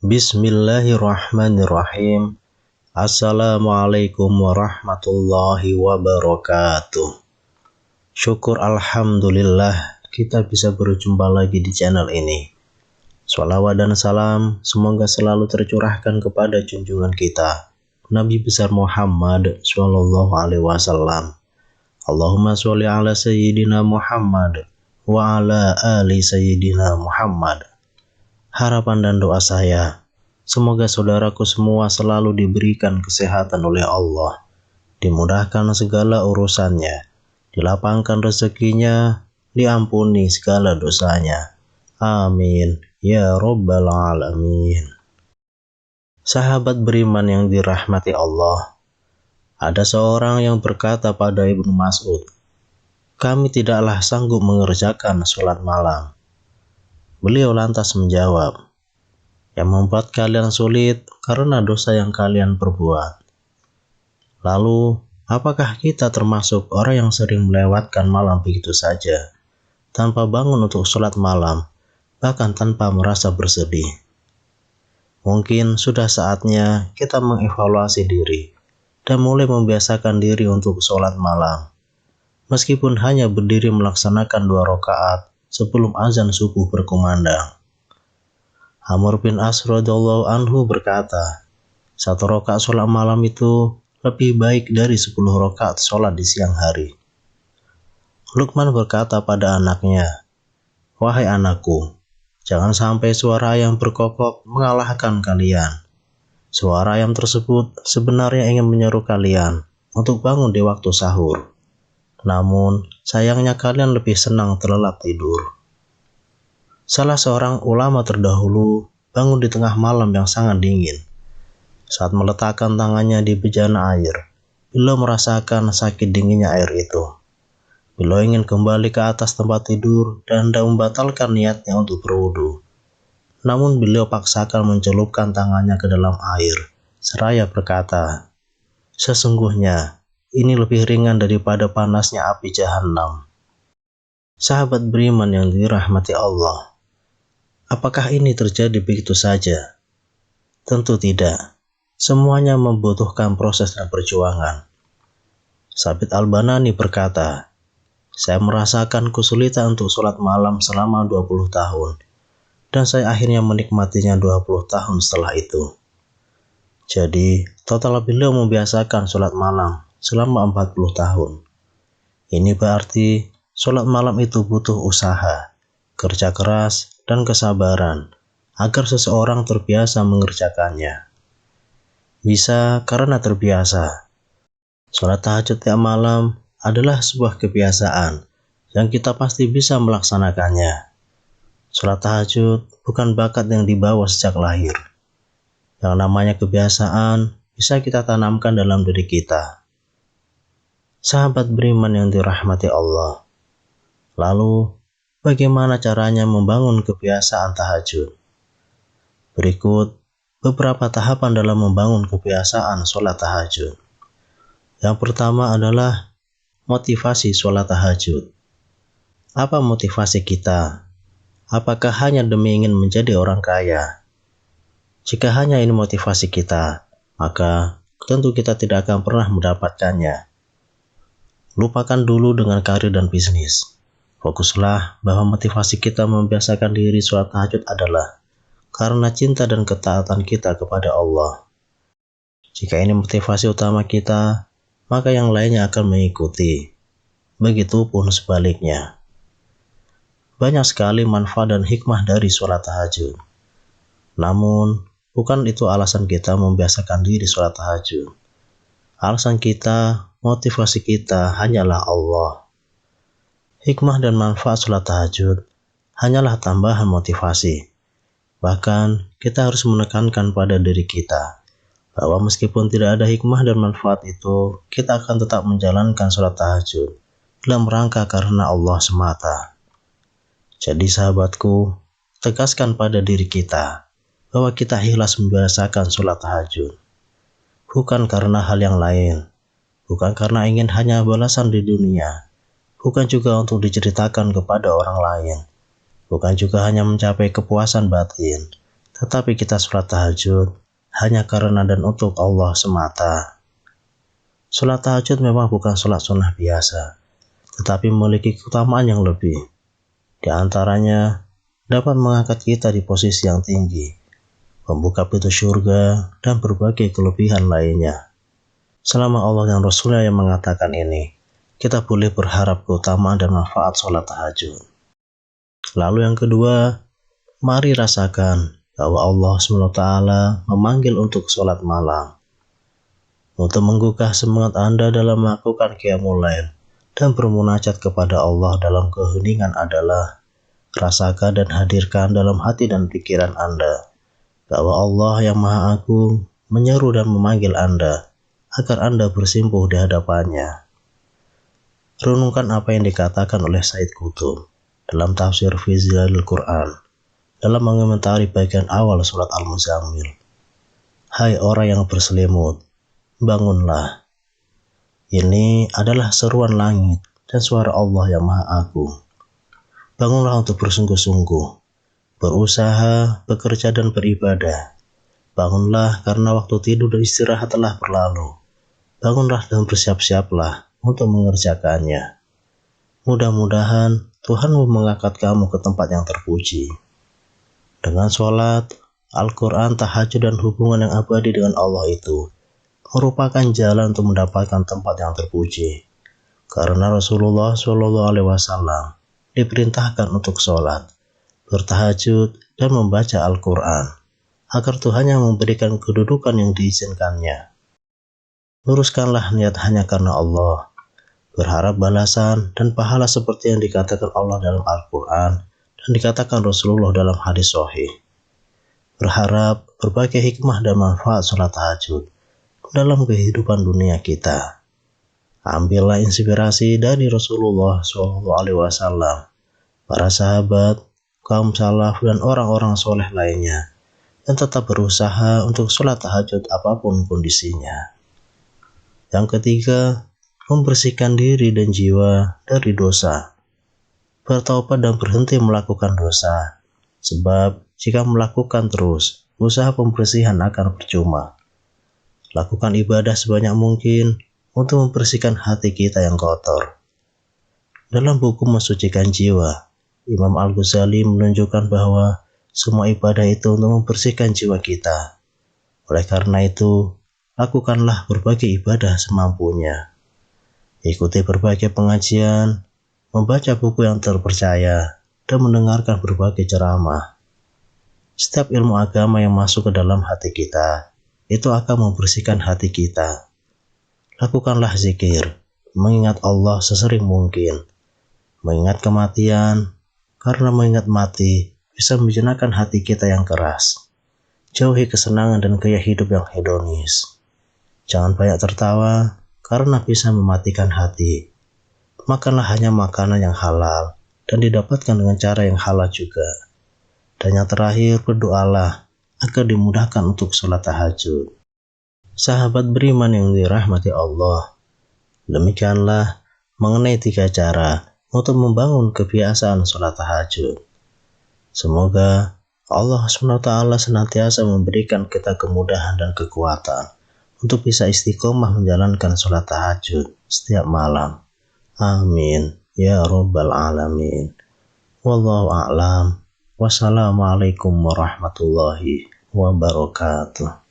Bismillahirrahmanirrahim. Assalamualaikum warahmatullahi wabarakatuh. Syukur alhamdulillah kita bisa berjumpa lagi di channel ini. Shalawat dan salam semoga selalu tercurahkan kepada junjungan kita Nabi besar Muhammad Sallallahu Alaihi Wasallam. Allahumma sholli ala Sayyidina Muhammad wa ala ali Sayyidina Muhammad. Harapan dan doa saya, semoga saudaraku semua selalu diberikan kesehatan oleh Allah, dimudahkan segala urusannya, dilapangkan rezekinya, diampuni segala dosanya. Amin ya Rabbal Alamin. Sahabat beriman yang dirahmati Allah, ada seorang yang berkata pada Ibnu Mas'ud, "Kami tidaklah sanggup mengerjakan sholat malam." Beliau lantas menjawab, "Yang membuat kalian sulit karena dosa yang kalian perbuat." Lalu, apakah kita termasuk orang yang sering melewatkan malam begitu saja, tanpa bangun untuk sholat malam, bahkan tanpa merasa bersedih? Mungkin sudah saatnya kita mengevaluasi diri dan mulai membiasakan diri untuk sholat malam. Meskipun hanya berdiri melaksanakan 2 rakaat sebelum azan subuh berkumandang. Amr bin As radhiyallahu anhu berkata, 1 rakaat sholat malam itu lebih baik dari 10 rakaat sholat di siang hari. Luqman berkata pada anaknya, "Wahai anakku, jangan sampai suara ayam berkokok mengalahkan kalian. Suara ayam tersebut sebenarnya ingin menyeru kalian untuk bangun di waktu sahur. Namun, sayangnya kalian lebih senang terlelap tidur." Salah seorang ulama terdahulu bangun di tengah malam yang sangat dingin. Saat meletakkan tangannya di bejana air, beliau merasakan sakit dinginnya air itu. Beliau ingin kembali ke atas tempat tidur dan hendak membatalkan niatnya untuk berwudu. Namun beliau paksakan mencelupkan tangannya ke dalam air, seraya berkata, "Sesungguhnya ini lebih ringan daripada panasnya api Jahannam." Sahabat beriman yang dirahmati Allah, apakah ini terjadi begitu saja? Tentu tidak. Semuanya membutuhkan proses dan perjuangan. Sabit Al-Banani berkata, "Saya merasakan kesulitan untuk sholat malam selama 20 tahun, dan saya akhirnya menikmatinya 20 tahun setelah itu." Jadi, total beliau membiasakan sholat malam selama 40 tahun. Ini berarti sholat malam itu butuh usaha, kerja keras, dan kesabaran agar seseorang terbiasa mengerjakannya. Bisa karena terbiasa. Sholat tahajud tiap malam adalah sebuah kebiasaan yang kita pasti bisa melaksanakannya. Sholat tahajud bukan bakat yang dibawa sejak lahir. Yang namanya kebiasaan bisa kita tanamkan dalam diri kita. Sahabat beriman yang dirahmati Allah, lalu bagaimana caranya membangun kebiasaan tahajud? Berikut beberapa tahapan dalam membangun kebiasaan sholat tahajud. Yang pertama adalah motivasi sholat tahajud. Apa motivasi kita? Apakah hanya demi ingin menjadi orang kaya? Jika hanya ini motivasi kita, maka tentu kita tidak akan pernah mendapatkannya. Lupakan dulu dengan karir dan bisnis. Fokuslah bahwa motivasi kita membiasakan diri sholat tahajud adalah karena cinta dan ketaatan kita kepada Allah. Jika ini motivasi utama kita, maka yang lainnya akan mengikuti. Begitupun sebaliknya. Banyak sekali manfaat dan hikmah dari sholat tahajud. Namun, bukan itu alasan kita membiasakan diri sholat tahajud. Alasan kita, motivasi kita hanyalah Allah. Hikmah dan manfaat sholat tahajud hanyalah tambahan motivasi. Bahkan, kita harus menekankan pada diri kita bahwa meskipun tidak ada hikmah dan manfaat itu, kita akan tetap menjalankan sholat tahajud dalam rangka karena Allah semata. Jadi sahabatku, tegaskan pada diri kita bahwa kita ikhlas membiasakan sholat tahajud. Bukan karena hal yang lain, bukan karena ingin hanya balasan di dunia, bukan juga untuk diceritakan kepada orang lain, bukan juga hanya mencapai kepuasan batin, tetapi kita sholat tahajud hanya karena dan untuk Allah semata. Sholat tahajud memang bukan sholat sunnah biasa, tetapi memiliki keutamaan yang lebih. Di antaranya, dapat mengangkat kita di posisi yang tinggi, membuka pintu surga, dan berbagai kelebihan lainnya. Selama Allah dan Rasulnya yang mengatakan ini, kita boleh berharap keutamaan dan manfaat sholat tahajud. Lalu yang kedua, mari rasakan bahwa Allah SWT memanggil untuk sholat malam. Untuk menggugah semangat Anda dalam melakukan qiyamul lail dan bermunajat kepada Allah dalam keheningan adalah rasakan dan hadirkan dalam hati dan pikiran Anda bahwa Allah yang Maha Agung menyeru dan memanggil Anda agar Anda bersimpuh di hadapannya. Renungkan apa yang dikatakan oleh Said Qutb dalam tafsir fi Zilalil Quran dalam mengomentari bagian awal surat Al-Muzammil. Hai orang yang berselimut, bangunlah. Ini adalah seruan langit dan suara Allah yang Maha Agung. Bangunlah untuk bersungguh-sungguh, berusaha, bekerja dan beribadah. Bangunlah karena waktu tidur dan istirahat telah berlalu. Bangunlah dan bersiap-siaplah untuk mengerjakannya. Mudah-mudahan Tuhan mengangkat kamu ke tempat yang terpuji. Dengan sholat, Al-Quran, tahajud dan hubungan yang abadi dengan Allah itu merupakan jalan untuk mendapatkan tempat yang terpuji. Karena Rasulullah SAW diperintahkan untuk sholat, bertahajud, dan membaca Al-Quran, agar Tuhan yang memberikan kedudukan yang diizinkannya. Luruskanlah niat hanya karena Allah, berharap balasan dan pahala seperti yang dikatakan Allah dalam Al-Quran dan dikatakan Rasulullah dalam hadis sahih. Berharap berbagai hikmah dan manfaat sholat tahajud dalam kehidupan dunia kita. Ambillah inspirasi dari Rasulullah SAW, para sahabat, kaum salaf, dan orang-orang soleh lainnya, dan tetap berusaha untuk sholat tahajud apapun kondisinya. Yang ketiga, membersihkan diri dan jiwa dari dosa. Bertaubat dan berhenti melakukan dosa, sebab jika melakukan terus, usaha pembersihan akan percuma. Lakukan ibadah sebanyak mungkin untuk membersihkan hati kita yang kotor. Dalam buku Mensucikan Jiwa, Imam Al-Ghazali menunjukkan bahwa semua ibadah itu untuk membersihkan jiwa kita. Oleh karena itu, lakukanlah berbagai ibadah semampunya. Ikuti berbagai pengajian, membaca buku yang terpercaya, dan mendengarkan berbagai ceramah. Setiap ilmu agama yang masuk ke dalam hati kita, itu akan membersihkan hati kita. Lakukanlah zikir, mengingat Allah sesering mungkin. Mengingat kematian, karena mengingat mati bisa menjenakkan hati kita yang keras. Jauhi kesenangan dan gaya hidup yang hedonis. Jangan banyak tertawa, karena bisa mematikan hati. Makanlah hanya makanan yang halal, dan didapatkan dengan cara yang halal juga. Dan yang terakhir, berdoalah agar dimudahkan untuk sholat tahajud. Sahabat beriman yang dirahmati Allah, demikianlah mengenai 3 cara untuk membangun kebiasaan sholat tahajud. Semoga Allah SWT senantiasa memberikan kita kemudahan dan kekuatan untuk bisa istiqomah menjalankan sholat tahajud setiap malam. Amin ya Rabbal Alamin. Wallahu a'lam. Wassalamualaikum warahmatullahi wabarakatuh.